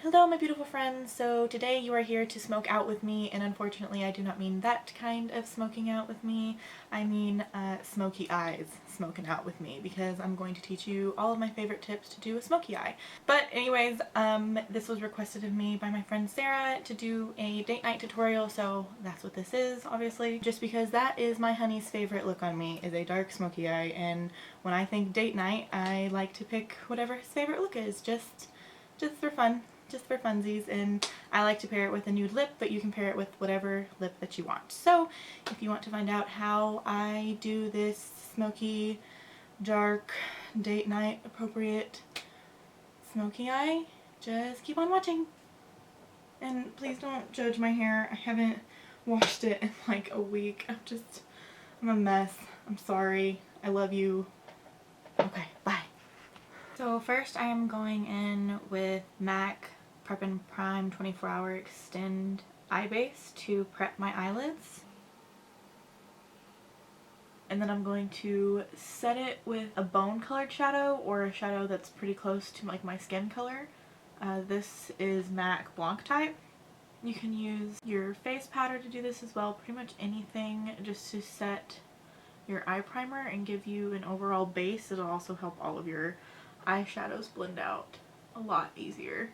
Hello my beautiful friends, so today you are here to smoke out with me, and unfortunately I do not mean that kind of smoking out with me. I mean smoky eyes smoking out with me, because I'm going to teach you all of my favorite tips to do a smoky eye. But anyways, this was requested of me by my friend Sarah to do a date night tutorial, so that's what this is, obviously. Just because that is my honey's favorite look on me, is a dark smoky eye, and when I think date night I like to pick whatever his favorite look is, just for fun. Just for funsies, and I like to pair it with a nude lip, but you can pair it with whatever lip that you want. So if you want to find out how I do this smoky, dark, date night appropriate smoky eye, just keep on watching. And please don't judge my hair. I haven't washed it in like a week. I'm a mess. I'm sorry. I love you. Okay, bye. So first I am going in with MAC Prep and Prime 24-Hour Extend Eye Base to prep my eyelids. And then I'm going to set it with a bone colored shadow, or a shadow that's pretty close to like my skin color. This is MAC Blanc type. You can use your face powder to do this as well, pretty much anything just to set your eye primer and give you an overall base. It'll also help all of your eyeshadows blend out a lot easier.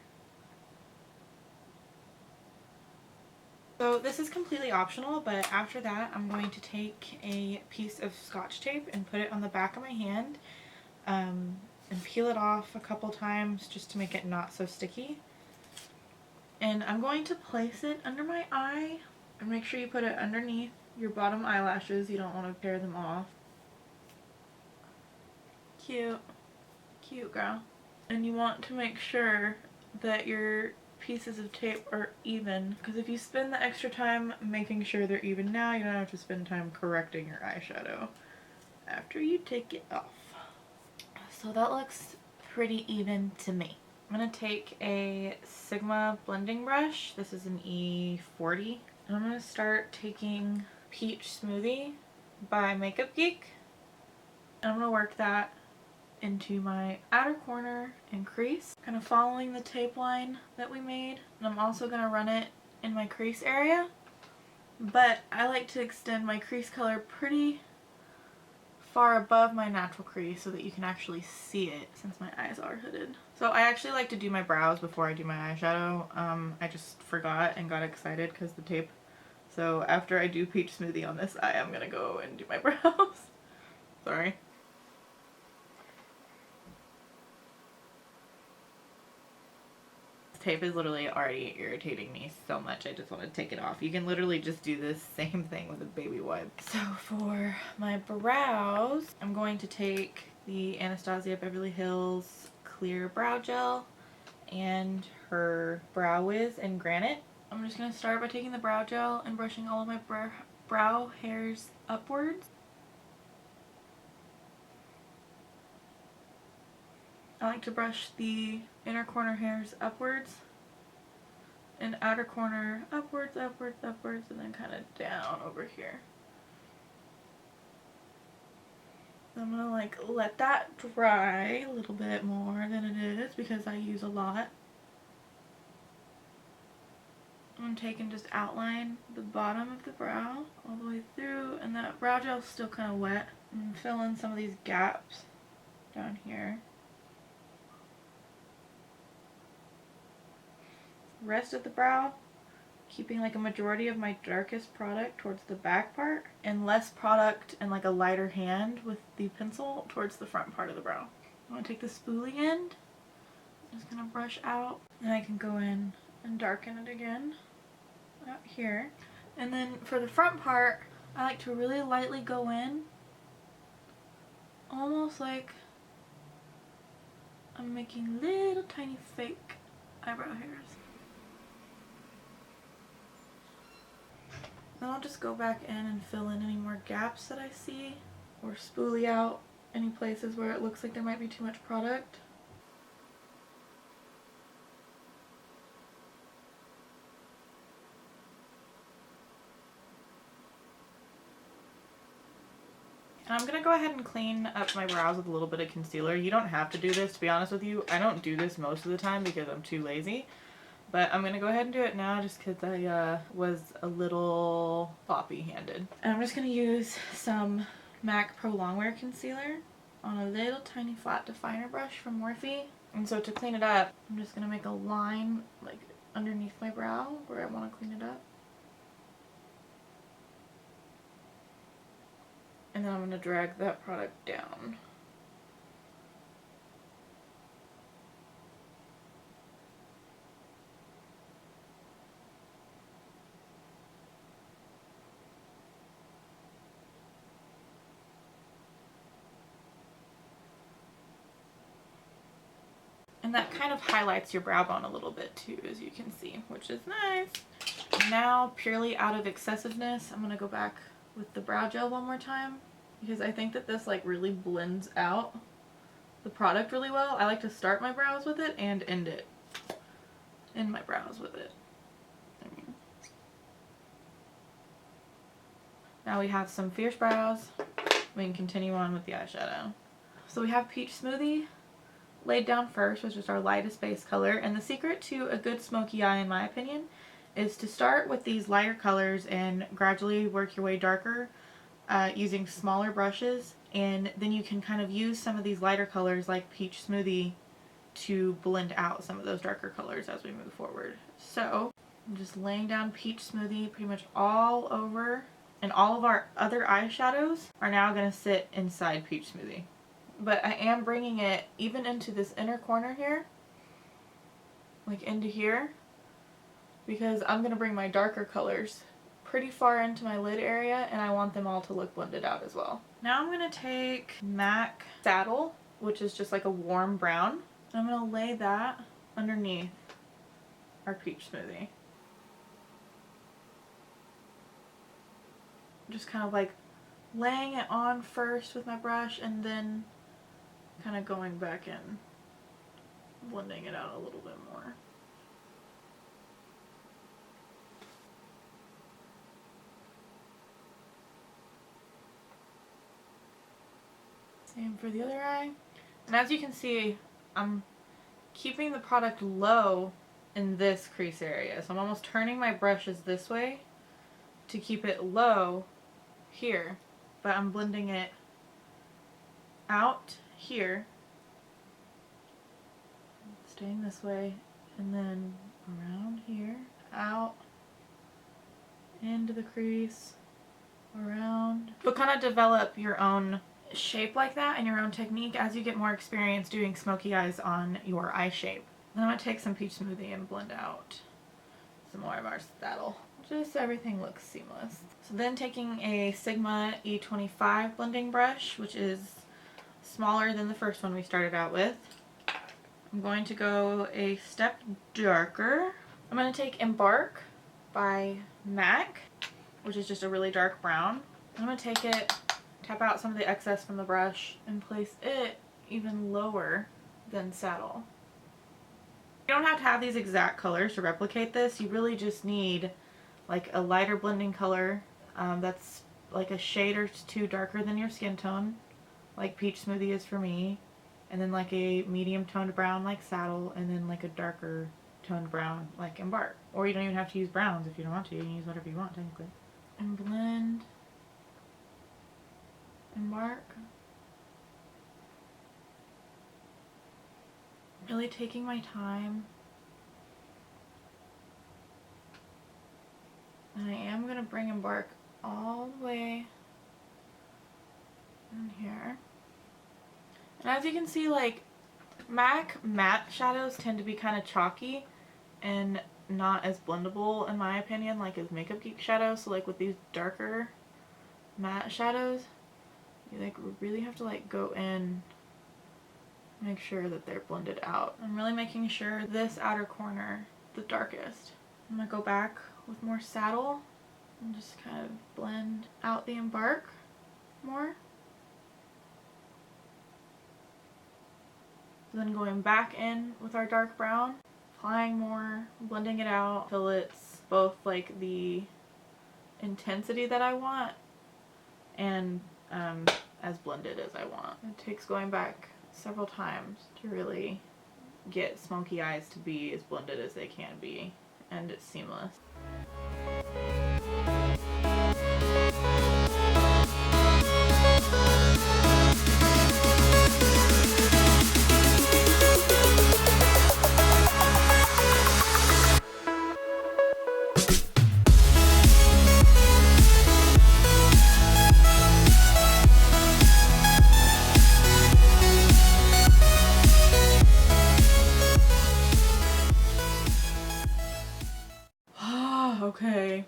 So this is completely optional, but after that I'm going to take a piece of Scotch tape and put it on the back of my hand and peel it off a couple times just to make it not so sticky. And I'm going to place it under my eye, and make sure you put it underneath your bottom eyelashes. You don't want to tear them off. Cute. Cute girl. And you want to make sure that your pieces of tape are even, because if you spend the extra time making sure they're even now, you don't have to spend time correcting your eyeshadow after you take it off. So that looks pretty even to me. I'm going to take a Sigma blending brush. This is an E40. And I'm going to start taking Peach Smoothie by Makeup Geek. And I'm going to work that into my outer corner and crease, kind of following the tape line that we made. And I'm also going to run it in my crease area, but I like to extend my crease color pretty far above my natural crease so that you can actually see it, since my eyes are hooded. So I actually like to do my brows before I do my eyeshadow. I just forgot and got excited because the tape. So after I do Peach Smoothie on this eye, I'm gonna go and do my brows. Sorry. Tape is literally already irritating me so much. I just want to take it off. You can literally just do this same thing with a baby wipe. So for my brows, I'm going to take the Anastasia Beverly Hills Clear Brow Gel and her Brow Wiz in Granite. I'm just going to start by taking the brow gel and brushing all of my brow hairs upwards. I like to brush the inner corner hairs upwards and outer corner upwards, upwards, upwards, and then kind of down over here. I'm gonna like let that dry a little bit more than it is because I use a lot. I'm gonna take and just outline the bottom of the brow all the way through, and that brow gel is still kind of wet. And fill in some of these gaps down here. Rest of the brow, keeping like a majority of my darkest product towards the back part and less product and like a lighter hand with the pencil towards the front part of the brow. I'm going to take the spoolie end, I'm just going to brush out, and I can go in and darken it again out here. And then for the front part, I like to really lightly go in almost like I'm making little tiny fake eyebrow hairs. Then I'll just go back in and fill in any more gaps that I see, or spoolie out any places where it looks like there might be too much product. And I'm going to go ahead and clean up my brows with a little bit of concealer. You don't have to do this, to be honest with you. I don't do this most of the time because I'm too lazy. But I'm going to go ahead and do it now just because I was a little floppy-handed. And I'm just going to use some MAC Pro Longwear Concealer on a little tiny flat definer brush from Morphe. And so to clean it up, I'm just going to make a line like underneath my brow where I want to clean it up. And then I'm going to drag that product down. And that kind of highlights your brow bone a little bit too, as you can see, which is nice. Now, purely out of excessiveness, I'm going to go back with the brow gel one more time because I think that this like really blends out the product really well. I like to start my brows with it and end my brows with it. Now we have some fierce brows. We can continue on with the eyeshadow. So we have Peach Smoothie laid down first, which is our lightest base color. And the secret to a good smoky eye, in my opinion, is to start with these lighter colors and gradually work your way darker using smaller brushes. And then you can kind of use some of these lighter colors like Peach Smoothie to blend out some of those darker colors as we move forward. So I'm just laying down Peach Smoothie pretty much all over, and all of our other eyeshadows are now going to sit inside Peach Smoothie. But I am bringing it even into this inner corner here, like into here, because I'm going to bring my darker colors pretty far into my lid area, and I want them all to look blended out as well. Now I'm going to take MAC Saddle, which is just like a warm brown, and I'm going to lay that underneath our Peach Smoothie. Just kind of like laying it on first with my brush and then kind of going back in, blending it out a little bit more. Same for the other eye. And as you can see, I'm keeping the product low in this crease area. So I'm almost turning my brushes this way to keep it low here, but I'm blending it out here, staying this way, and then around here, out, into the crease, around. But kind of develop your own shape like that and your own technique as you get more experience doing smoky eyes on your eye shape. Then I'm going to take some Peach Smoothie and blend out some more of our saddle, just so everything looks seamless. So then taking a Sigma E25 blending brush, which is smaller than the first one we started out with, I'm going to go a step darker. I'm going to take Embark by MAC, which is just a really dark brown. I'm going to take it, tap out some of the excess from the brush, and place it even lower than Saddle. You don't have to have these exact colors to replicate this. You really just need like a lighter blending color that's like a shade or two darker than your skin tone, like Peach Smoothie is for me, and then like a medium toned brown like Saddle, and then like a darker toned brown like Embark. Or you don't even have to use browns if you don't want to. You can use whatever you want technically. And blend Embark. Really taking my time. And I am going to bring Embark all the way in here. And as you can see, like, MAC matte shadows tend to be kind of chalky and not as blendable, in my opinion, like as Makeup Geek shadows. So like with these darker matte shadows, You like really have to like go in, make sure that they're blended out. I'm really making sure this outer corner, the darkest. I'm gonna go back with more saddle and just kind of blend out the embark more. Then going back in with our dark brown, applying more, blending it out till it's both like the intensity that I want and as blended as I want. It takes going back several times to really get smoky eyes to be as blended as they can be, and it's seamless. Okay,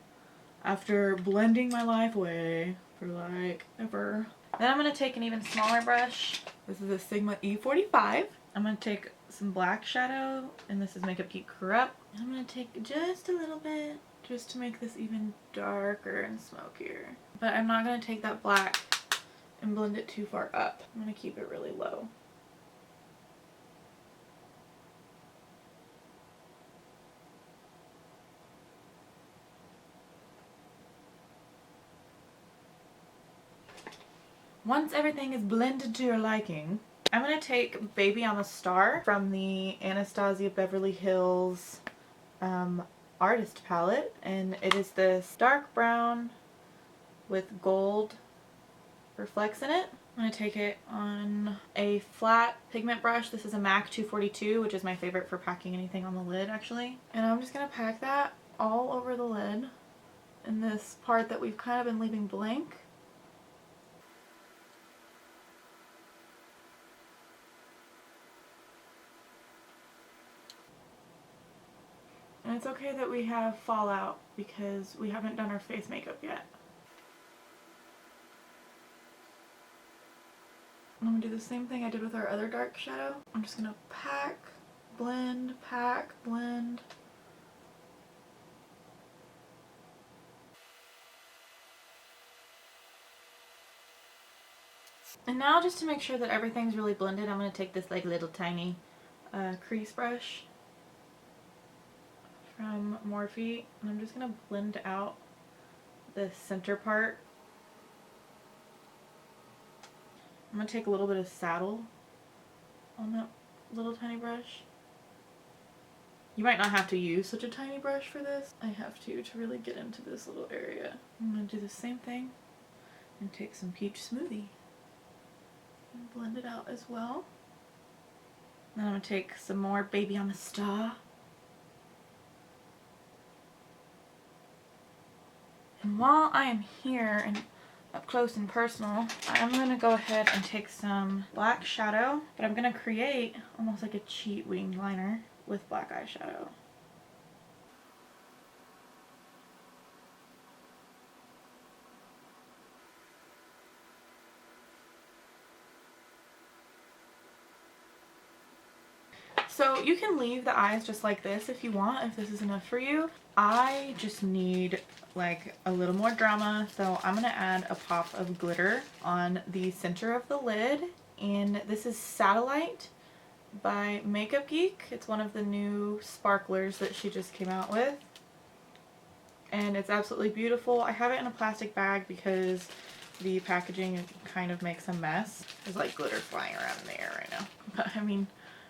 after blending my life away for like ever, then I'm going to take an even smaller brush. This is a Sigma E45. I'm going to take some black shadow, and this is Makeup Geek Corrupt. I'm going to take just a little bit just to make this even darker and smokier. But I'm not going to take that black and blend it too far up. I'm going to keep it really low. Once everything is blended to your liking, I'm going to take Baby I'm a Star from the Anastasia Beverly Hills artist palette, and it is this dark brown with gold reflects in it. I'm going to take it on a flat pigment brush. This is a MAC 242, which is my favorite for packing anything on the lid actually. And I'm just going to pack that all over the lid in this part that we've kind of been leaving blank. And it's okay that we have fallout because we haven't done our face makeup yet. I'm going to do the same thing I did with our other dark shadow. I'm just going to pack, blend, pack, blend. And now, just to make sure that everything's really blended, I'm going to take this like little tiny crease brush from Morphe, and I'm just going to blend out the center part. I'm going to take a little bit of saddle on that little tiny brush. You might not have to use such a tiny brush for this. I have to really get into this little area. I'm going to do the same thing and take some peach smoothie and blend it out as well. Then I'm going to take some more Baby I'm a Star. And while I am here and up close and personal, I'm going to go ahead and take some black shadow, but I'm going to create almost like a cheat wing liner with black eyeshadow. So you can leave the eyes just like this if you want, if this is enough for you. I just need like a little more drama, so I'm gonna add a pop of glitter on the center of the lid. And this is Satellite by Makeup Geek. It's one of the new sparklers that she just came out with. And it's absolutely beautiful. I have it in a plastic bag because the packaging kind of makes a mess. There's like glitter flying around in the air right now. But I mean,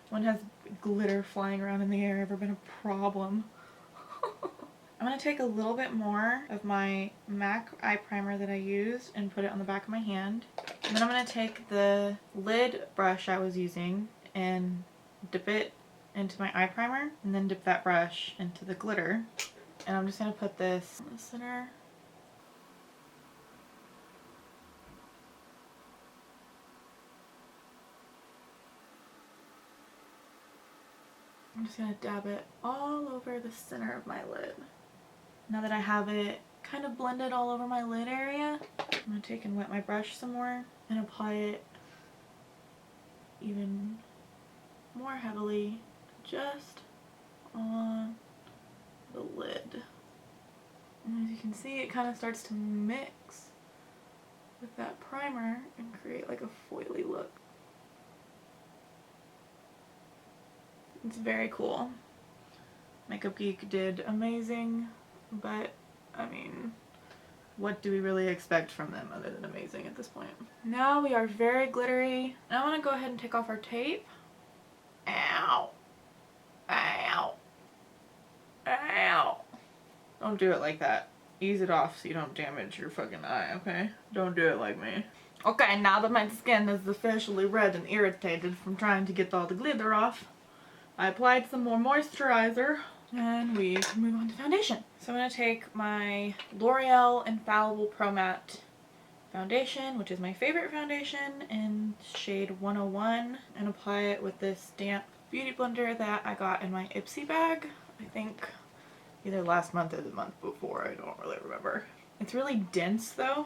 when has glitter flying around in the air ever been a problem? I'm going to take a little bit more of my MAC eye primer that I used and put it on the back of my hand. And then I'm going to take the lid brush I was using and dip it into my eye primer, and then dip that brush into the glitter. And I'm just going to put this in the center. I'm just going to dab it all over the center of my lid. Now that I have it kind of blended all over my lid area, I'm going to take and wet my brush some more and apply it even more heavily just on the lid. And as you can see, it kind of starts to mix with that primer and create like a foily look. It's very cool. Makeup Geek did amazing, but I mean, what do we really expect from them other than amazing at this point? Now we are very glittery. Now I want to go ahead and take off our tape. Ow. Ow. Ow. Don't do it like that. Ease it off so you don't damage your fucking eye, okay? Don't do it like me. Okay, now that my skin is officially red and irritated from trying to get all the glitter off, I applied some more moisturizer and we can move on to foundation. So I'm going to take my L'Oreal Infallible Pro Matte foundation, which is my favorite foundation, in shade 101, and apply it with this damp beauty blender that I got in my Ipsy bag. I think either last month or the month before, I don't really remember. It's really dense though,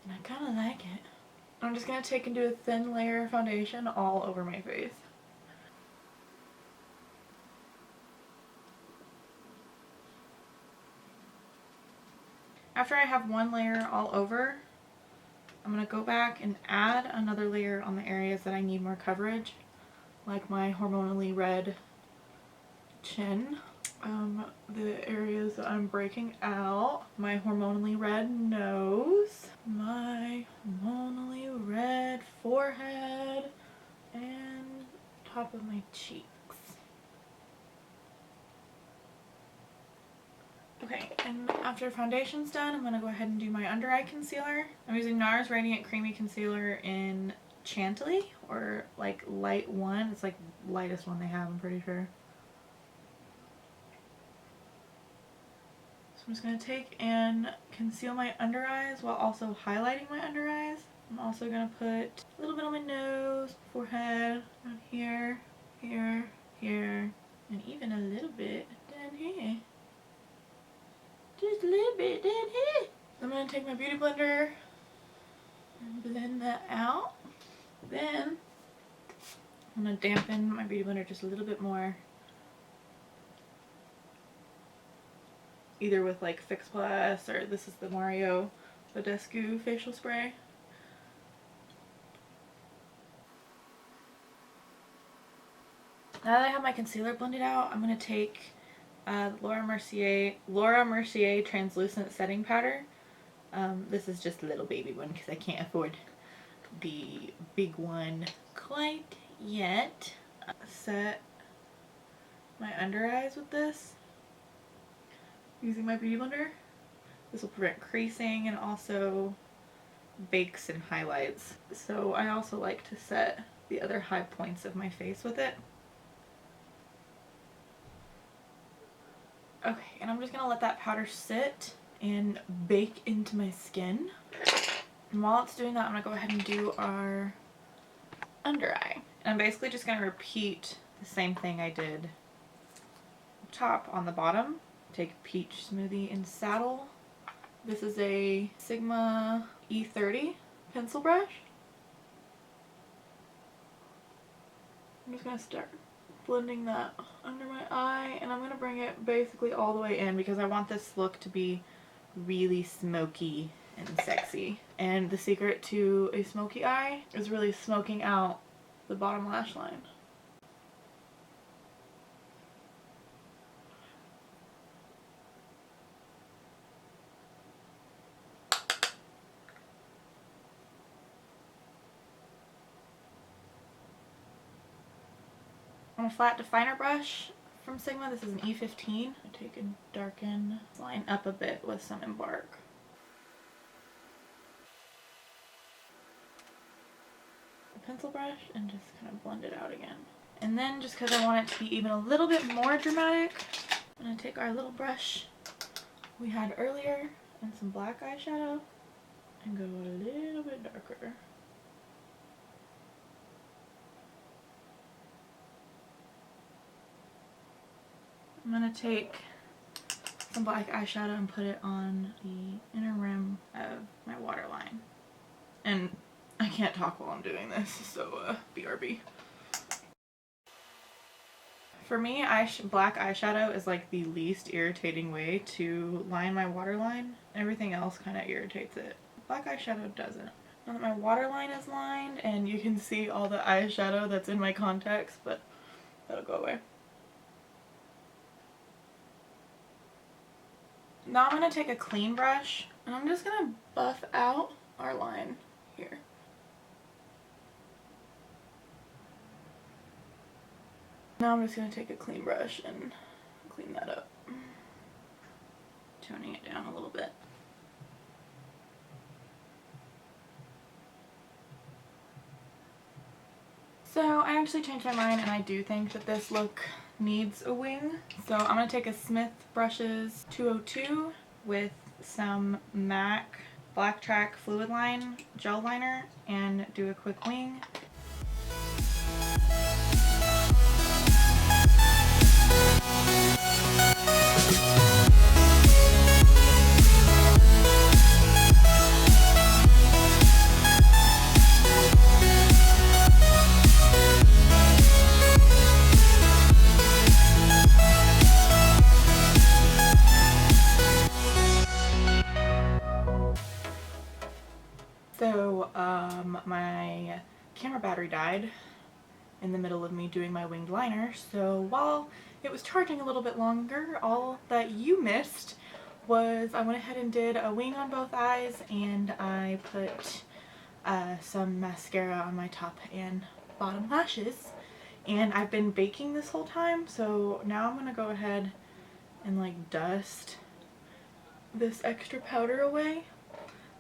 and I kind of like it. I'm just going to take and do a thin layer of foundation all over my face. After I have one layer all over, I'm going to go back and add another layer on the areas that I need more coverage, like my hormonally red chin, the areas that I'm breaking out, my hormonally red nose, my hormonally red forehead, and top of my cheeks. Okay, and after foundation's done, I'm going to go ahead and do my under eye concealer. I'm using NARS Radiant Creamy Concealer in Chantilly, or like light 1. It's like lightest one they have, I'm pretty sure. So I'm just going to take and conceal my under eyes while also highlighting my under eyes. I'm also going to put a little bit on my nose, forehead, down here, here, here, and even a little bit down here. Just a little bit down here. I'm going to take my beauty blender and blend that out. Then I'm going to dampen my beauty blender just a little bit more. Either with like Fix Plus, or this is the Mario Badescu facial spray. Now that I have my concealer blended out, I'm going to take Laura Mercier translucent setting powder. This is just a little baby one because I can't afford the big one quite yet. Set my under eyes with this using my beauty blender. This will prevent creasing and also bakes and highlights. So I also like to set the other high points of my face with it. Okay, and I'm just going to let that powder sit and bake into my skin. And while it's doing that, I'm going to go ahead and do our under eye. And I'm basically just going to repeat the same thing I did up top on the bottom. Take Peach Smoothie in Saddle. This is a Sigma E30 pencil brush. I'm just going to start blending that under my eye, and I'm going to bring it basically all the way in because I want this look to be really smoky and sexy. And the secret to a smoky eye is really smoking out the bottom lash line. On a flat definer brush from Sigma, this is an E15. I take and darken, line up a bit with some Embark. A pencil brush and just kind of blend it out again. And then just because I want it to be even a little bit more dramatic, I'm going to take our little brush we had earlier and some black eyeshadow and go a little bit darker. I'm going to take some black eyeshadow and put it on the inner rim of my waterline. And I can't talk while I'm doing this, so BRB. For me, black eyeshadow is like the least irritating way to line my waterline. Everything else kind of irritates it. Black eyeshadow doesn't. Now that my waterline is lined and you can see all the eyeshadow that's in my contacts, but that'll go away. Now I'm going to take a clean brush and I'm just going to buff out our line here. Now I'm just going to take a clean brush and clean that up. Toning it down a little bit. So I actually changed my mind and I do think that this look needs a wing. So I'm going to take a Smith Brushes 202 with some MAC Black Track Fluid Line Gel Liner and do a quick wing. So, my camera battery died in the middle of me doing my winged liner, so while it was charging a little bit longer, all that you missed was I went ahead and did a wing on both eyes, and I put some mascara on my top and bottom lashes. And I've been baking this whole time, so now I'm gonna go ahead and like dust this extra powder away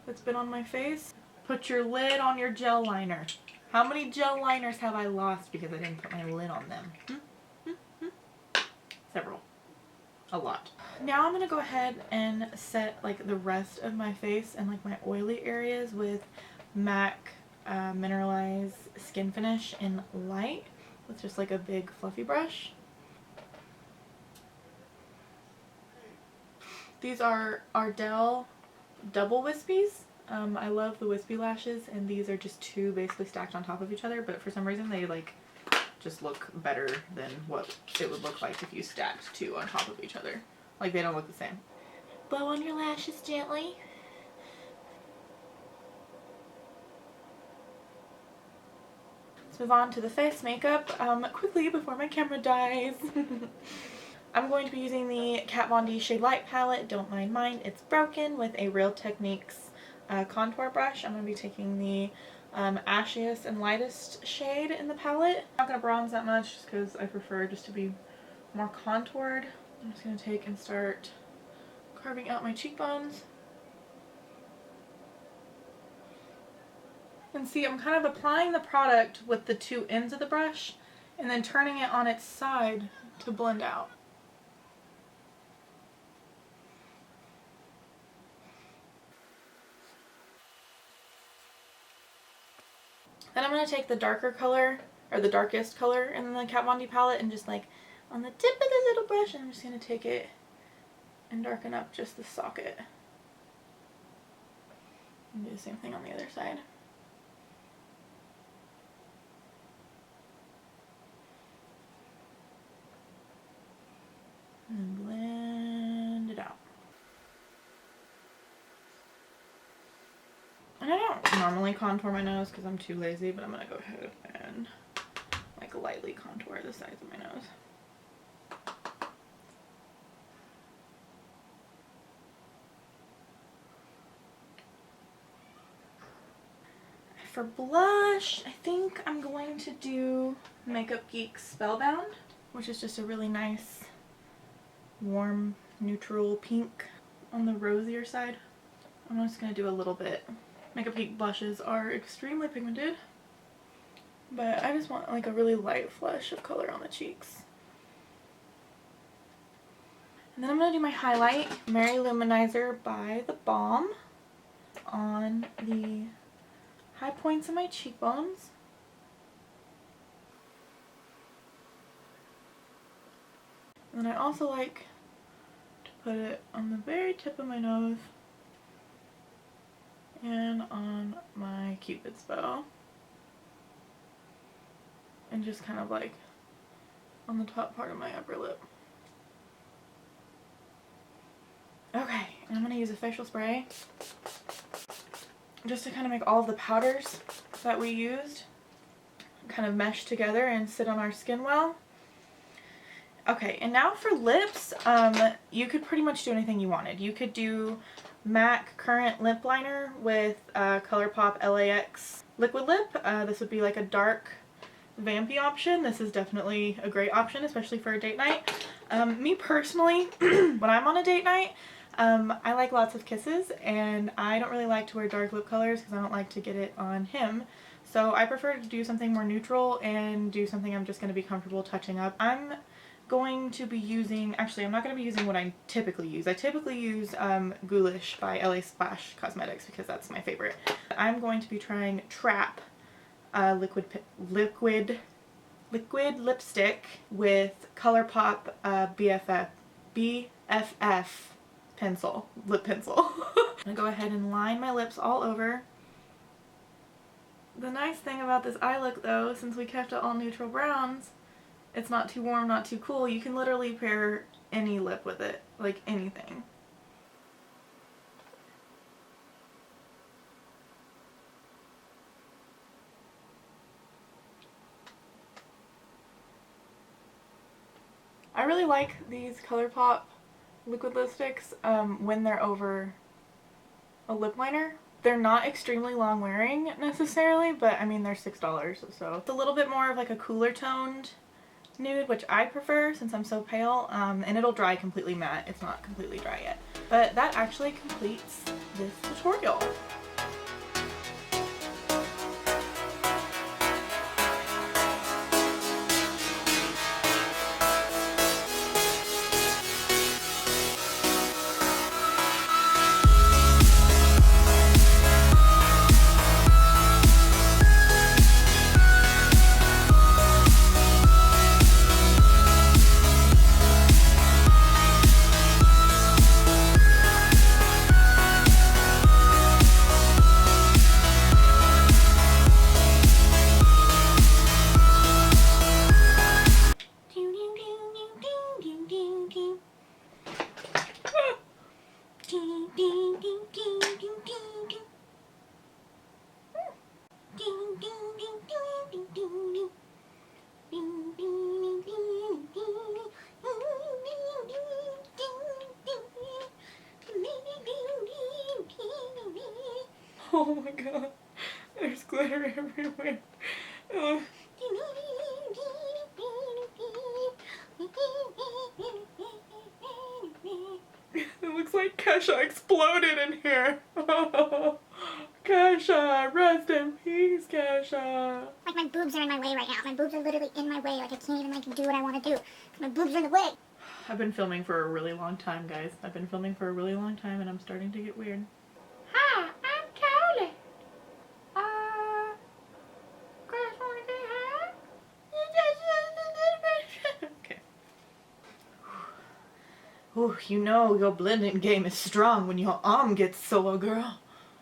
that's been on my face. Put your lid on your gel liner. How many gel liners have I lost because I didn't put my lid on them? Several. A lot. Now I'm going to go ahead and set like the rest of my face and like my oily areas with MAC Mineralized Skin Finish in Light with just like a big fluffy brush. These are Ardell Double Wispies. I love the wispy lashes, and these are just two basically stacked on top of each other, but for some reason they like just look better than what it would look like if you stacked two on top of each other. Like, they don't look the same. Blow on your lashes gently. Let's move on to the face makeup quickly before my camera dies. I'm going to be using the Kat Von D Shade Light palette, Don't Mind Mine, It's Broken, with a Real Techniques contour brush. I'm going to be taking the ashiest and lightest shade in the palette. I'm not going to bronze that much just because I prefer just to be more contoured. I'm just going to take and start carving out my cheekbones. And see, I'm kind of applying the product with the two ends of the brush and then turning it on its side to blend out. Then I'm going to take the darker color, or the darkest color in the Kat Von D palette, and just like on the tip of the little brush, I'm just going to take it and darken up just the socket. And do the same thing on the other side. And blend it out. And I don't normally contour my nose because I'm too lazy, but I'm going to go ahead and like lightly contour the sides of my nose. For blush, I think I'm going to do Makeup Geek's Spellbound, which is just a really nice, warm, neutral pink on the rosier side. I'm just going to do a little bit. Makeup Geek blushes are extremely pigmented, but I just want like a really light flush of color on the cheeks. And then I'm going to do my highlight, Mary Luminizer by The Balm, on the high points of my cheekbones. And then I also like to put it on the very tip of my nose and on my Cupid's bow. And just kind of like on the top part of my upper lip. Okay, and I'm going to use a facial spray just to kind of make all of the powders that we used kind of mesh together and sit on our skin well. Okay, and now for lips, you could pretty much do anything you wanted. You could do MAC Current Lip Liner with ColourPop LAX Liquid Lip. This would be like a dark vampy option. This is definitely a great option, especially for a date night. Me personally, when I'm on a date night, I like lots of kisses, and I don't really like to wear dark lip colors because I don't like to get it on him. So I prefer to do something more neutral and do something I'm just going to be comfortable touching up. I'm going to be using, actually I'm not going to be using what I typically use. I typically use Ghoulish by LA Splash Cosmetics because that's my favorite. I'm going to be trying Trap liquid lipstick with ColourPop BFF pencil, lip pencil. I'm gonna go ahead and line my lips all over. The nice thing about this eye look though, since we kept it all neutral browns, it's not too warm, not too cool. You can literally pair any lip with it, like anything. I really like these ColourPop liquid lipsticks when they're over a lip liner. They're not extremely long wearing necessarily, but I mean they're $6, so it's a little bit more of like a cooler toned nude, which I prefer since I'm so pale, and it'll dry completely matte. It's not completely dry yet. But that actually completes this tutorial. Oh my god, there's glitter everywhere. Ugh. It looks like Kesha exploded in here. Kesha, rest in peace, Kesha. Like my boobs are in my way right now. My boobs are literally in my way. Like I can't even like do what I want to do. My boobs are in the way. I've been filming for a really long time, guys. I've been filming for a really long time and I'm starting to get weird. Hi, I'm Cowley. Guys wanna say hi? Okay. Ooh, you know your blending game is strong when your arm gets sore, girl.